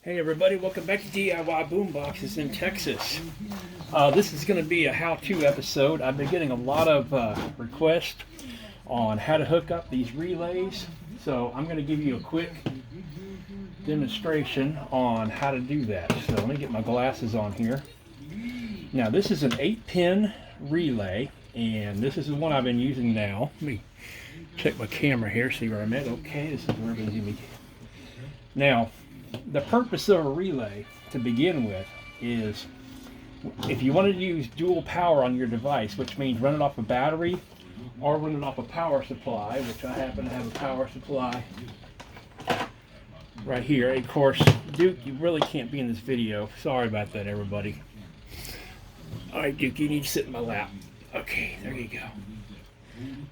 Hey everybody, welcome back to DIY Boomboxes in Texas. This is going to be a how-to episode. I've been getting a lot of requests on how to hook up these relays. So I'm going to give you a quick demonstration on how to do that. So let me get my glasses on here. Now this is an 8-pin relay, and this is the one I've been using now. Let me check my camera here, see where I'm at. Okay, this is where everything's going to be. Now, the purpose of a relay to begin with is if you want to use dual power on your device, which means run it off a battery or run it off a power supply, which I happen to have a power supply right here. Of course, Duke, you really can't be in this video. Sorry about that, everybody. All right, Duke, you need to sit in my lap. Okay, there you go.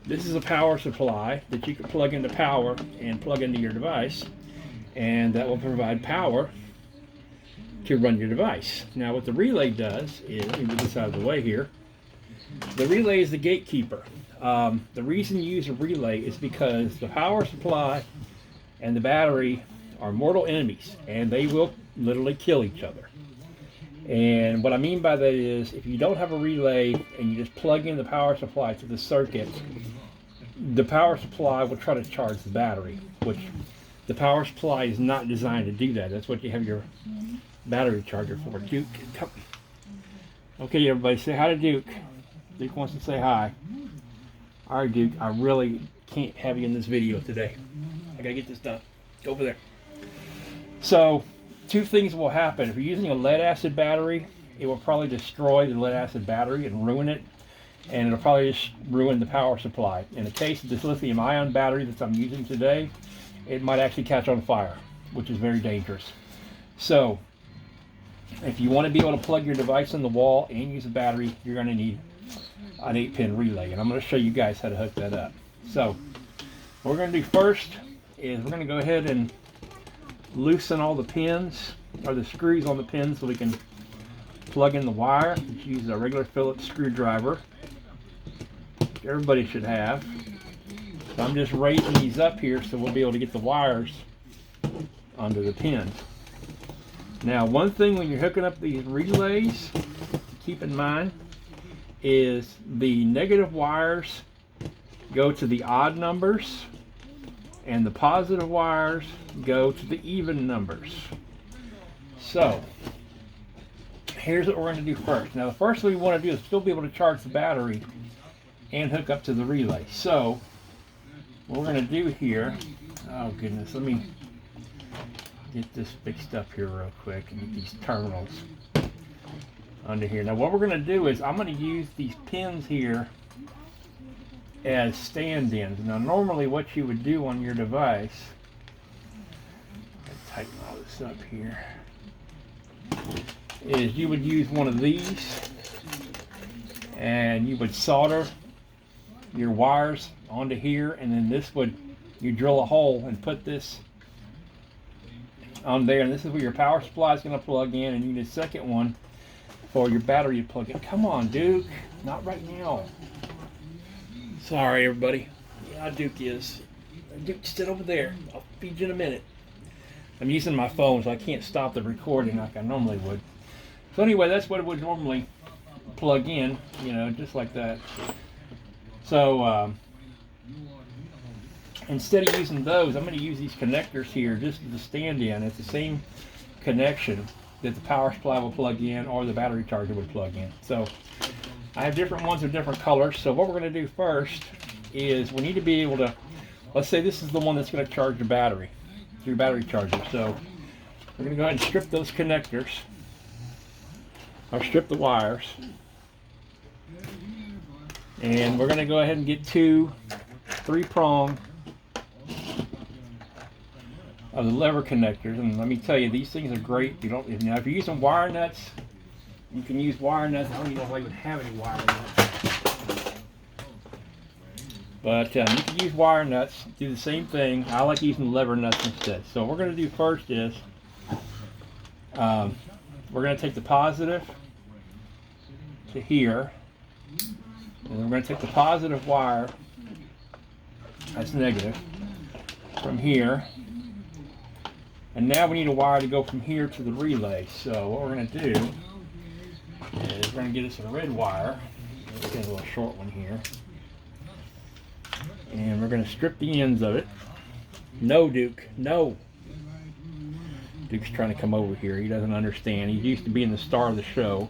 This is a power supply that you can plug into power and plug into your device, and that will provide power to run your device. Now what the relay does is, let me move this out of the way here, the relay is the gatekeeper. The reason you use a relay is because the power supply and the battery are mortal enemies, and they will literally kill each other. And what I mean by that is, if you don't have a relay and you just plug in the power supply to the circuit, the power supply will try to charge the battery, which the power supply is not designed to do that. That's what you have your battery charger for. Duke, come. Okay, everybody, say hi to Duke. Duke wants to say hi. All right, Duke, I really can't have you in this video today. I gotta get this done. Go over there. So, two things will happen. If you're using a lead acid battery, it will probably destroy the lead acid battery and ruin it, and it'll probably just ruin the power supply. In the case of this lithium ion battery that I'm using today, it might actually catch on fire, which is very dangerous. So, if you want to be able to plug your device in the wall and use a battery, you're going to need an 8-pin relay, and I'm going to show you guys how to hook that up. So, what we're going to do first is we're going to go ahead and loosen all the pins, or the screws on the pins, so we can plug in the wire. Just use a regular Phillips screwdriver, which everybody should have. So I'm just raising these up here so we'll be able to get the wires onto the pins. Now, one thing when you're hooking up these relays to keep in mind is the negative wires go to the odd numbers and the positive wires go to the even numbers. So here's what we're going to do first. Now, the first thing we want to do is still be able to charge the battery and hook up to the relay. So what we're going to do here, oh goodness, let me get this fixed up here real quick and get these terminals under here. Now what we're going to do is I'm going to use these pins here as stand-ins. Now normally what you would do on your device, I'll tighten all this up here, is you would use one of these and you would solder your wires onto here, and then this would, you drill a hole and put this on there, and this is where your power supply is going to plug in, and you need a second one for your battery to plug in. Come on, Duke, not right now. Sorry, everybody. Yeah, Duke is. Duke, sit over there. I'll feed you in a minute. I'm using my phone, so I can't stop the recording like I normally would. So anyway, that's what it would normally plug in, you know, just like that. So instead of using those, I'm going to use these connectors here just as a stand-in. It's the same connection that the power supply will plug in or the battery charger would plug in. So I have different ones of different colors. So what we're going to do first is we need to be able to, let's say this is the one that's going to charge the battery, your battery charger. So we're going to go ahead and strip those connectors, or strip the wires. And we're going to go ahead and get 2 3-prong of the lever connectors. And let me tell you, these things are great. You don't, now if you're using wire nuts, you can use wire nuts. I don't even know if I even have any wire nuts. But you can use wire nuts, do the same thing. I like using lever nuts instead. So what we're going to do first is we're going to take the positive to here, and we're going to take the positive wire, that's negative, from here, And now we need a wire to go from here to the relay. So what we're going to do is we're going to get us a red wire. Let's get a little short one here. And we're going to strip the ends of it. No, Duke, no. Duke's trying to come over here. He doesn't understand. He's used to being the star of the show.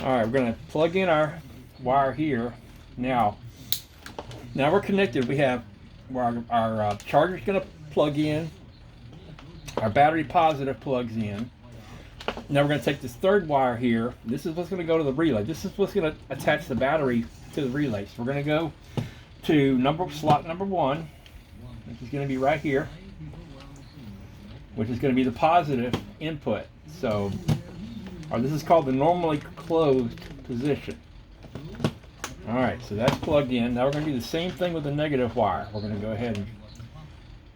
Alright, we're going to plug in our wire here. Now we're connected. We have where our charger's going to plug in. Our battery positive plugs in. Now we're going to take this third wire here. This is what's going to go to the relay. This is what's going to attach the battery to the relay. So we're going to go to slot number 1, which is going to be right here, which is going to be the positive input. So, or this is called the normally closed position. Alright, so that's plugged in. Now we're going to do the same thing with the negative wire. We're going to go ahead and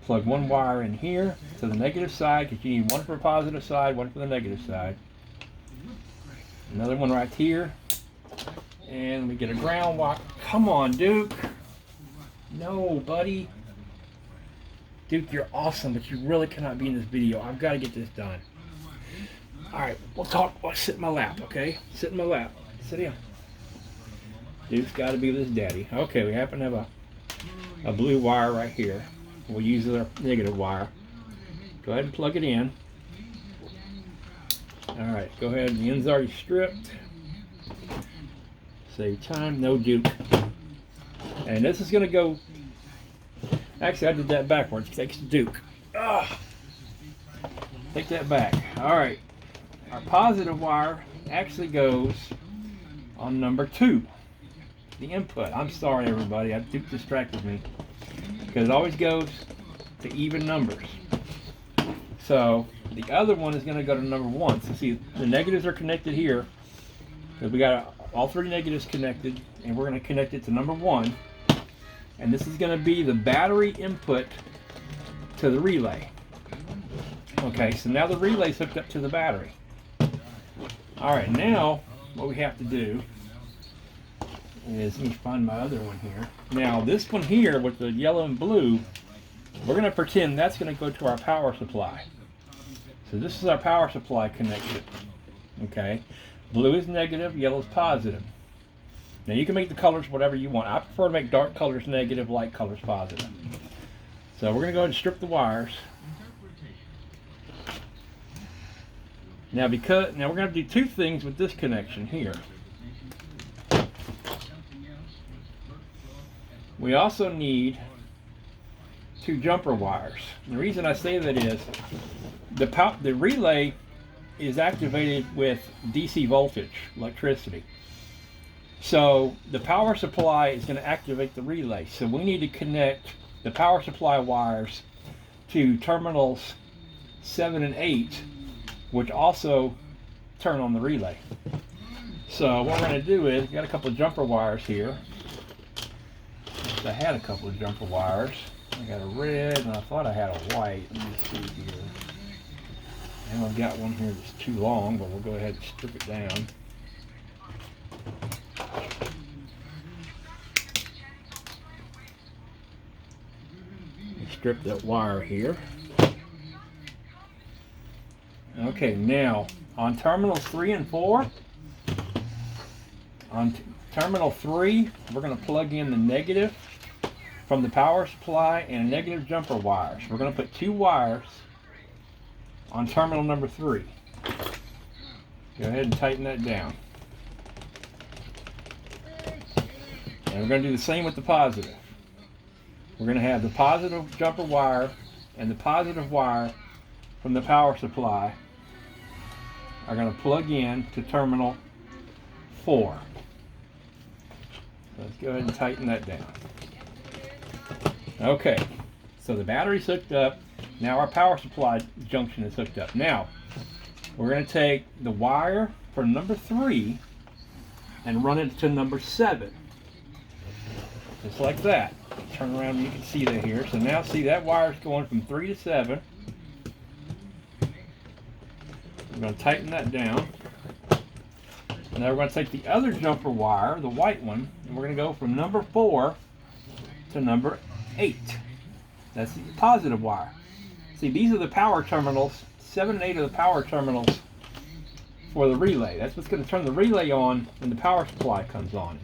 plug one wire in here to the negative side, because you need one for the positive side, one for the negative side. Another one right here. And we get a ground wire. Come on, Duke. No, buddy. Duke, you're awesome, but you really cannot be in this video. I've got to get this done. Alright, we'll talk. Sit in my lap, okay? Sit in my lap. Sit down. Duke's got to be with his daddy. Okay, we happen to have a blue wire right here. We'll use our negative wire. Go ahead and plug it in. Alright, go ahead. The end's already stripped. Save time. No, Duke. And this is going to go... Actually, I did that backwards. Thanks to Duke. Ugh. Take that back. Alright. Our positive wire actually goes on number 2. The input. I'm sorry, everybody. Duke distracted me. Because it always goes to even numbers. So, the other one is going to go to number 1. So, see, the negatives are connected here. Because we got all 3 negatives connected. And we're going to connect it to number 1. And this is going to be the battery input to the relay. Okay, so now the relay's hooked up to the battery. Alright, now what we have to do is, let me find my other one here. Now this one here with the yellow and blue, we're going to pretend that's going to go to our power supply. So this is our power supply connection. Okay, blue is negative, yellow is positive. Now you can make the colors whatever you want. I prefer to make dark colors negative, light colors positive. So we're going to go ahead and strip the wires. Now we're going to do 2 things with this connection here. We also need 2 jumper wires. The reason I say that is the relay is activated with DC voltage, electricity. So the power supply is going to activate the relay. So we need to connect the power supply wires to terminals 7 and 8, which also turn on the relay. So what we're going to do is, we got a couple of jumper wires here. I had a couple of jumper wires. I got a red and I thought I had a white. Let me see here. And I've got one here that's too long, but we'll go ahead and strip it down. Strip that wire here. Okay, now on terminals 3 and 4, on terminal 3, we're going to plug in the negative from the power supply and negative jumper wires. We're going to put 2 wires on terminal number 3. Go ahead and tighten that down. And we're going to do the same with the positive. We're going to have the positive jumper wire and the positive wire from the power supply are going to plug in to terminal 4. So let's go ahead and tighten that down. Okay, so the battery's hooked up. Now our power supply junction is hooked up. Now, we're going to take the wire from number 3 and run it to number 7. Just like that. Turn around and you can see that here. So now see that wire's going from 3 to 7. We're going to tighten that down. Now we're going to take the other jumper wire, the white one, and we're going to go from number 4 to number 8. That's the positive wire. See, these are the power terminals. 7 and 8 are the power terminals for the relay. That's what's going to turn the relay on when the power supply comes on.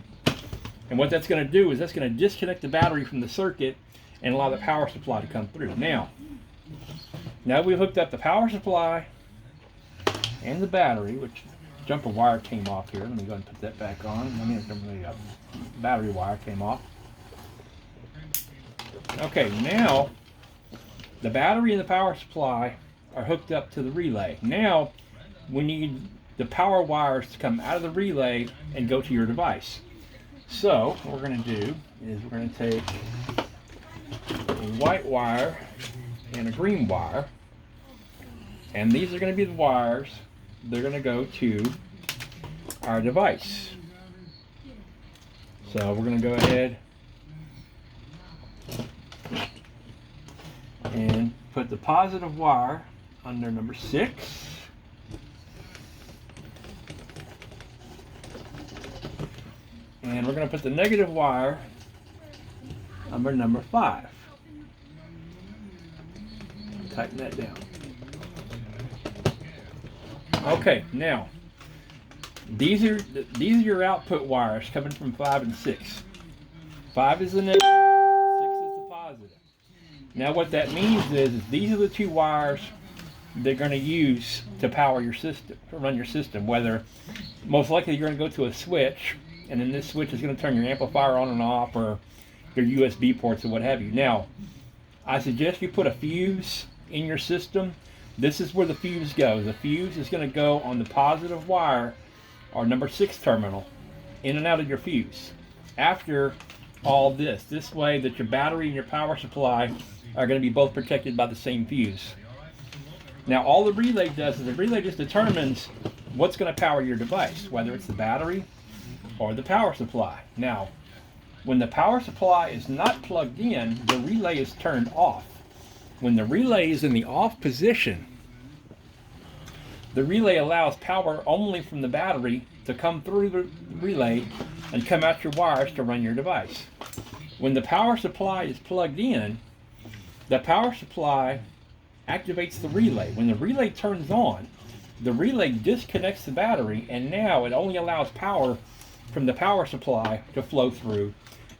And what that's going to do is that's going to disconnect the battery from the circuit and allow the power supply to come through. Now we hooked up the power supply and the battery, which jumper wire came off here. Let me go ahead and put that back on. The battery wire came off. Okay, now the battery and the power supply are hooked up to the relay. Now we need the power wires to come out of the relay and go to your device. So what we're going to do is we're going to take a white wire and a green wire, and these are going to be the wires. They're going to go to our device. So we're going to go ahead and put the positive wire under number 6. And we're going to put the negative wire under number 5. Tighten that down. Okay, now these are your output wires coming from 5 and 6. 5 is the negative, 6 is the positive. Now what that means is these are the two wires they're going to use to power your system, to run your system. Whether most likely you're going to go to a switch, and then this switch is going to turn your amplifier on and off, or your USB ports or what have you. Now, I suggest you put a fuse in your system. This is where the fuse goes. The fuse is going to go on the positive wire, or number 6 terminal, in and out of your fuse. After all this way that your battery and your power supply are going to be both protected by the same fuse. Now all the relay does is the relay just determines what's going to power your device, whether it's the battery or the power supply. Now, when the power supply is not plugged in, the relay is turned off. When the relay is in the off position, the relay allows power only from the battery to come through the relay and come out your wires to run your device. When the power supply is plugged in, the power supply activates the relay. When the relay turns on, the relay disconnects the battery, and now it only allows power from the power supply to flow through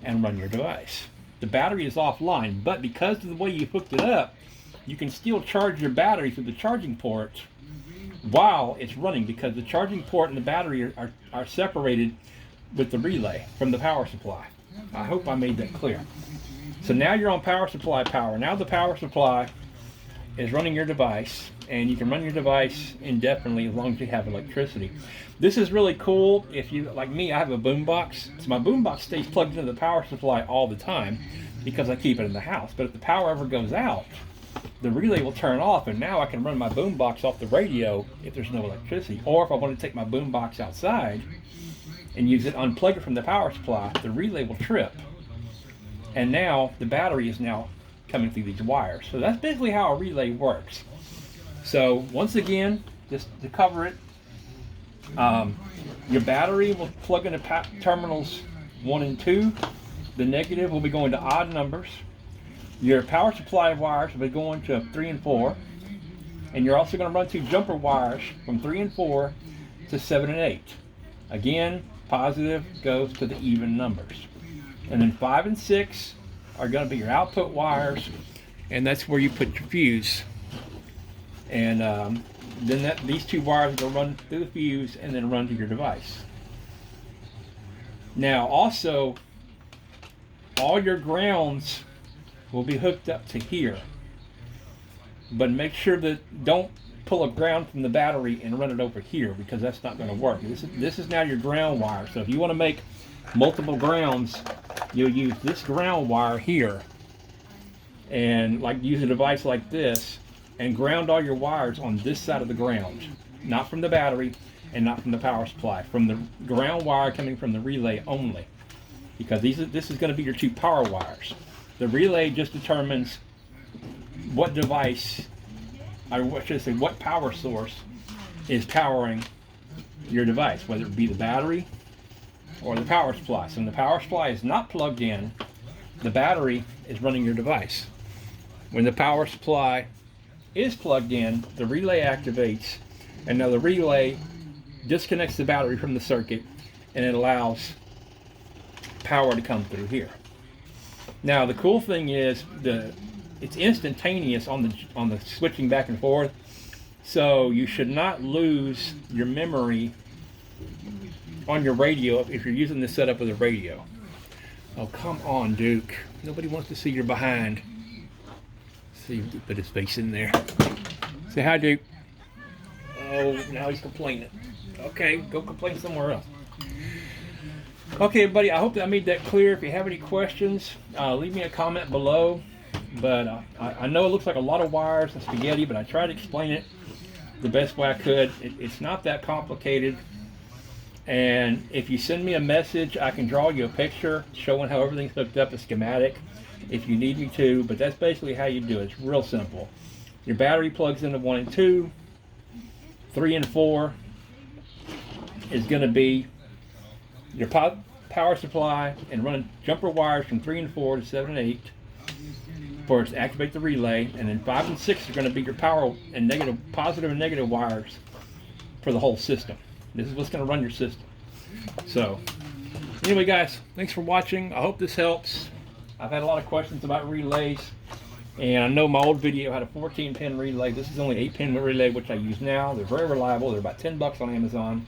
and run your device. The battery is offline, but because of the way you hooked it up, you can still charge your battery through the charging port while it's running, because the charging port and the battery are separated with the relay from the power supply. I hope I made that clear. So now you're on power supply power. Now the power supply is running your device, and you can run your device indefinitely as long as you have electricity. This is really cool. If you, like me, I have a boombox, so my boombox stays plugged into the power supply all the time because I keep it in the house. But if the power ever goes out, the relay will turn off, and now I can run my boombox off the radio if there's no electricity. Or if I want to take my boombox outside and use it, unplug it from the power supply, the relay will trip. And now the battery is now coming through these wires. So that's basically how a relay works. So once again, just to cover it, your battery will plug into terminals 1 and 2. The negative will be going to odd numbers. Your power supply wires will be going to 3 and 4. And you're also going to run 2 jumper wires from 3 and 4 to 7 and 8. Again, positive goes to the even numbers. And then 5 and 6 are going to be your output wires, and that's where you put your fuse. And then these 2 wires will run through the fuse and then run to your device. Now also, all your grounds will be hooked up to here, but make sure that don't pull a ground from the battery and run it over here, because that's not going to work. This is now your ground wire. So if you want to make multiple grounds, you'll use this ground wire here, and like use a device like this and ground all your wires on this side of the ground, not from the battery and not from the power supply, from the ground wire coming from the relay only, because this is going to be your 2 power wires. The relay just determines what device, or what should I say, what power source is powering your device, whether it be the battery or the power supply. So when the power supply is not plugged in, the battery is running your device. When the power supply is plugged in, the relay activates, and now the relay disconnects the battery from the circuit, and it allows power to come through here. Now the cool thing is it's instantaneous on the switching back and forth, so you should not lose your memory on your radio if you're using this setup with a radio. Oh, come on, Duke. Nobody wants to see your behind. See if we can put his face in there. Say hi, Duke. Oh, now he's complaining. Okay, go complain somewhere else. Okay, everybody, I hope that I made that clear. If you have any questions, leave me a comment below. But I know it looks like a lot of wires and spaghetti, but I tried to explain it the best way I could. It's not that complicated. And if you send me a message, I can draw you a picture showing how everything's hooked up, a schematic, if you need me to. But that's basically how you do it. It's real simple. Your battery plugs into 1 and 2. 3 and 4 is going to be your power supply, and running jumper wires from 3 and 4 to 7 and 8 for it to activate the relay. And then 5 and 6 are going to be your power and positive and negative wires for the whole system. This is what's going to run your system. So anyway, guys, thanks for watching. I hope this helps. I've had a lot of questions about relays, and I know my old video had a 14-pin relay. This is only 8-pin relay, which I use now. They're very reliable. They're about $10 on Amazon,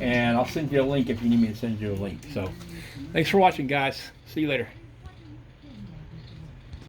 and I'll send you a link if you need me to send you a link. So thanks for watching, guys. See you later.